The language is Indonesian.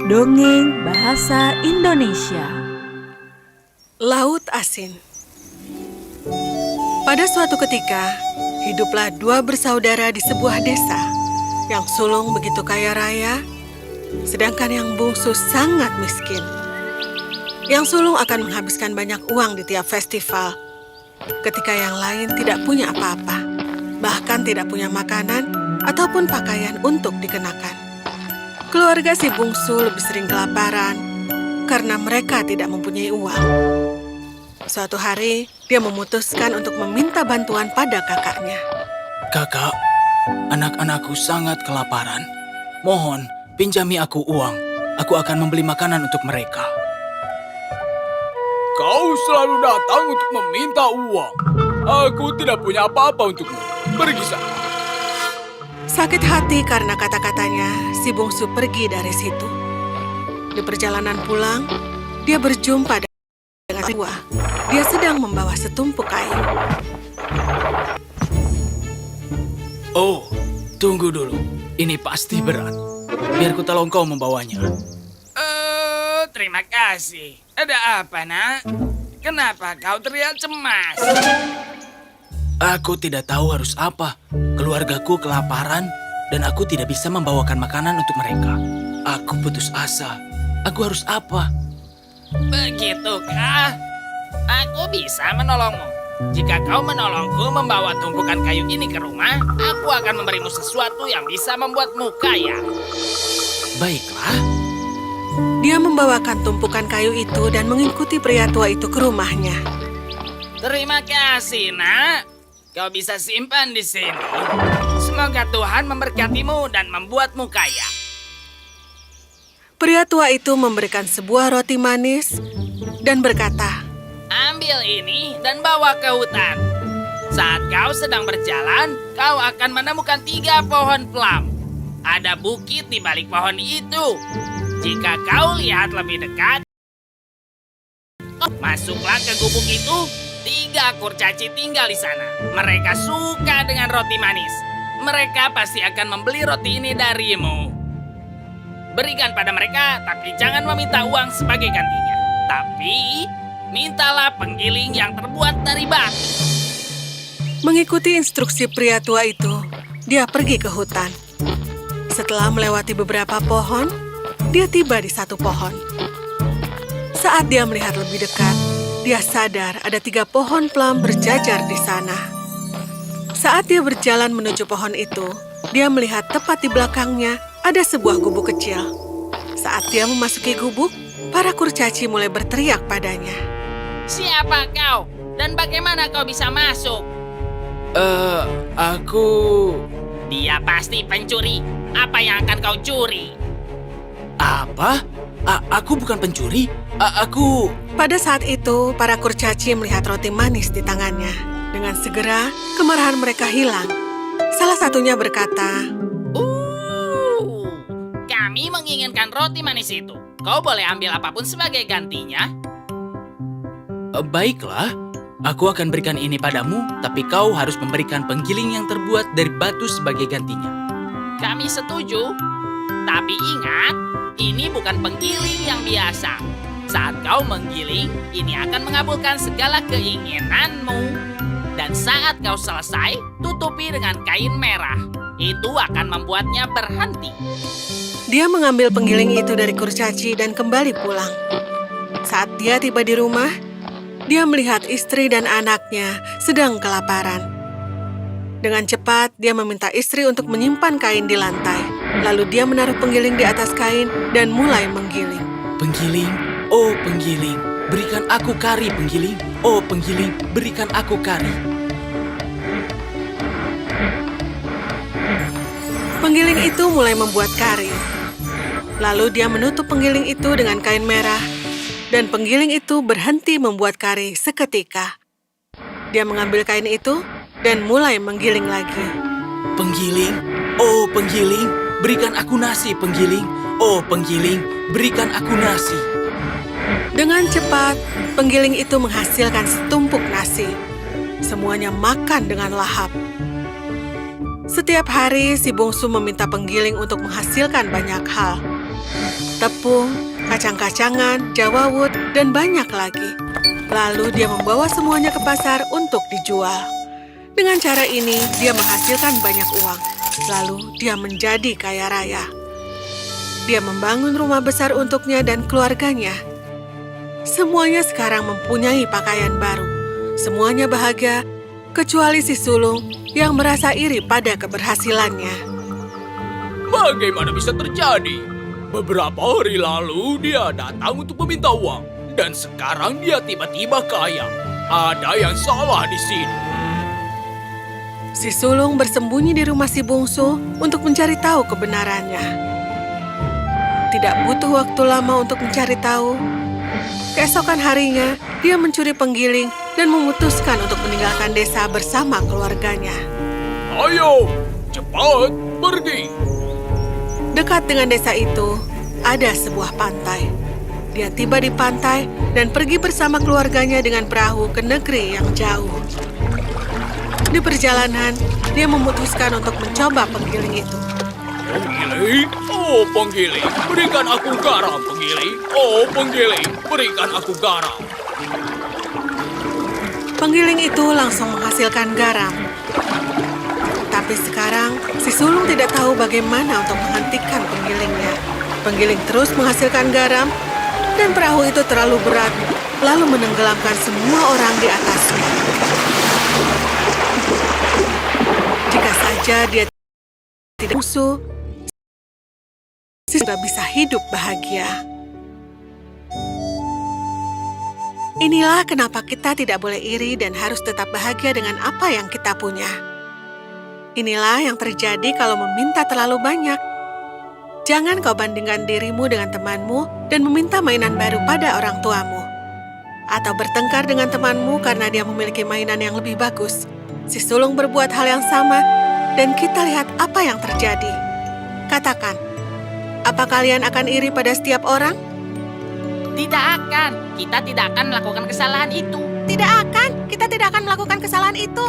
Dongeng Bahasa Indonesia. Laut Asin. Pada suatu ketika, hiduplah dua bersaudara di sebuah desa. Yang sulung begitu kaya raya, sedangkan yang bungsu sangat miskin. Yang sulung akan menghabiskan banyak uang di tiap festival, ketika yang lain tidak punya apa-apa, bahkan tidak punya makanan ataupun pakaian untuk dikenakan. Keluarga si bungsu lebih sering kelaparan karena mereka tidak mempunyai uang. Suatu hari, dia memutuskan untuk meminta bantuan pada kakaknya. Kakak, anak-anakku sangat kelaparan. Mohon, pinjami aku uang. Aku akan membeli makanan untuk mereka. Kau selalu datang untuk meminta uang. Aku tidak punya apa-apa untukmu. Pergi sana. Sakit hati karena kata-katanya, si bungsu pergi dari situ. Di perjalanan pulang, dia berjumpa dengan tua. Dia sedang membawa setumpuk kayu. Oh, tunggu dulu. Ini pasti berat. Biar ku tolong kau membawanya. Terima kasih. Ada apa, nak? Kenapa kau terlihat cemas? Aku tidak tahu harus apa. Keluargaku kelaparan dan aku tidak bisa membawakan makanan untuk mereka. Aku putus asa. Aku harus apa? Begitukah? Aku bisa menolongmu. Jika kau menolongku membawa tumpukan kayu ini ke rumah, aku akan memberimu sesuatu yang bisa membuatmu kaya. Baiklah. Dia membawakan tumpukan kayu itu dan mengikuti pria tua itu ke rumahnya. Terima kasih, nak. Kau bisa simpan di sini. Semoga Tuhan memberkatimu dan membuatmu kaya. Pria tua itu memberikan sebuah roti manis dan berkata, Ambil ini dan bawa ke hutan. Saat kau sedang berjalan, kau akan menemukan 3 pohon plum. Ada bukit di balik pohon itu. Jika kau lihat lebih dekat, masuklah ke gubuk itu. 3 kurcaci tinggal di sana. Mereka suka dengan roti manis. Mereka pasti akan membeli roti ini darimu. Berikan pada mereka, tapi jangan meminta uang sebagai gantinya. Tapi, mintalah penggiling yang terbuat dari batu. Mengikuti instruksi pria tua itu, dia pergi ke hutan. Setelah melewati beberapa pohon, dia tiba di satu pohon. Saat dia melihat lebih dekat, dia sadar ada 3 pohon plum berjajar di sana. Saat dia berjalan menuju pohon itu, dia melihat tepat di belakangnya ada sebuah gubuk kecil. Saat dia memasuki gubuk, para kurcaci mulai berteriak padanya. Siapa kau? Dan bagaimana kau bisa masuk? Aku... Dia pasti pencuri. Apa yang akan kau curi? Apa? Aku bukan pencuri. Aku... Pada saat itu, para kurcaci melihat roti manis di tangannya. Dengan segera, kemarahan mereka hilang. Salah satunya berkata, Kami menginginkan roti manis itu. Kau boleh ambil apapun sebagai gantinya. Baiklah, aku akan berikan ini padamu, tapi kau harus memberikan penggiling yang terbuat dari batu sebagai gantinya. Kami setuju. Tapi ingat, ini bukan penggiling yang biasa. Saat kau menggiling, ini akan mengabulkan segala keinginanmu. Dan saat kau selesai, tutupi dengan kain merah. Itu akan membuatnya berhenti. dia mengambil penggiling itu dari kurcaci dan kembali pulang. Saat dia tiba di rumah, dia melihat istri dan anaknya sedang kelaparan. Dengan cepat, dia meminta istri untuk menyimpan kain di lantai. Lalu dia menaruh penggiling di atas kain dan mulai menggiling. Penggiling, oh penggiling, berikan aku kari penggiling. Oh penggiling, berikan aku kari. Penggiling itu mulai membuat kari. Lalu dia menutup penggiling itu dengan kain merah, dan penggiling itu berhenti membuat kari seketika. Dia mengambil kain itu dan mulai menggiling lagi. Penggiling, oh penggiling, berikan aku nasi penggiling. Oh penggiling, berikan aku nasi. Dengan cepat, penggiling itu menghasilkan setumpuk nasi. Semuanya makan dengan lahap. Setiap hari, si bungsu meminta penggiling untuk menghasilkan banyak hal. tepung, kacang-kacangan, jawawut, dan banyak lagi. Lalu dia membawa semuanya ke pasar untuk dijual. Dengan cara ini, dia menghasilkan banyak uang. Lalu dia menjadi kaya raya. Dia membangun rumah besar untuknya dan keluarganya. Semuanya sekarang mempunyai pakaian baru. Semuanya bahagia, kecuali si sulung yang merasa iri pada keberhasilannya. Bagaimana bisa terjadi? Beberapa hari lalu dia datang untuk meminta uang. Dan sekarang dia tiba-tiba kaya. Ada yang salah di sini. Si sulung bersembunyi di rumah si bungsu untuk mencari tahu kebenarannya. Tidak butuh waktu lama untuk mencari tahu. Keesokan harinya, dia mencuri penggiling dan memutuskan untuk meninggalkan desa bersama keluarganya. Ayo, cepat pergi. Dekat dengan desa itu, ada sebuah pantai. Dia tiba di pantai dan pergi bersama keluarganya dengan perahu ke negeri yang jauh. Di perjalanan, dia memutuskan untuk mencoba penggiling itu. Penggiling? Oh, penggiling. Berikan aku garam, penggiling. Oh, penggiling. Berikan aku garam. Penggiling itu langsung menghasilkan garam. Tapi sekarang, si sulung tidak tahu bagaimana untuk menghentikan penggilingnya. Penggiling terus menghasilkan garam, dan perahu itu terlalu berat, lalu menenggelamkan semua orang di atasnya. Jika saja dia tidak musuh, sudah bisa hidup bahagia. Inilah kenapa kita tidak boleh iri dan harus tetap bahagia dengan apa yang kita punya. Inilah yang terjadi kalau meminta terlalu banyak. Jangan kau bandingkan dirimu dengan temanmu dan meminta mainan baru pada orang tuamu. Atau bertengkar dengan temanmu karena dia memiliki mainan yang lebih bagus. Si sulung berbuat hal yang sama, dan kita lihat apa yang terjadi. Katakan, apa kalian akan iri pada setiap orang? Tidak akan. Kita tidak akan melakukan kesalahan itu. Tidak akan, kita tidak akan melakukan kesalahan itu.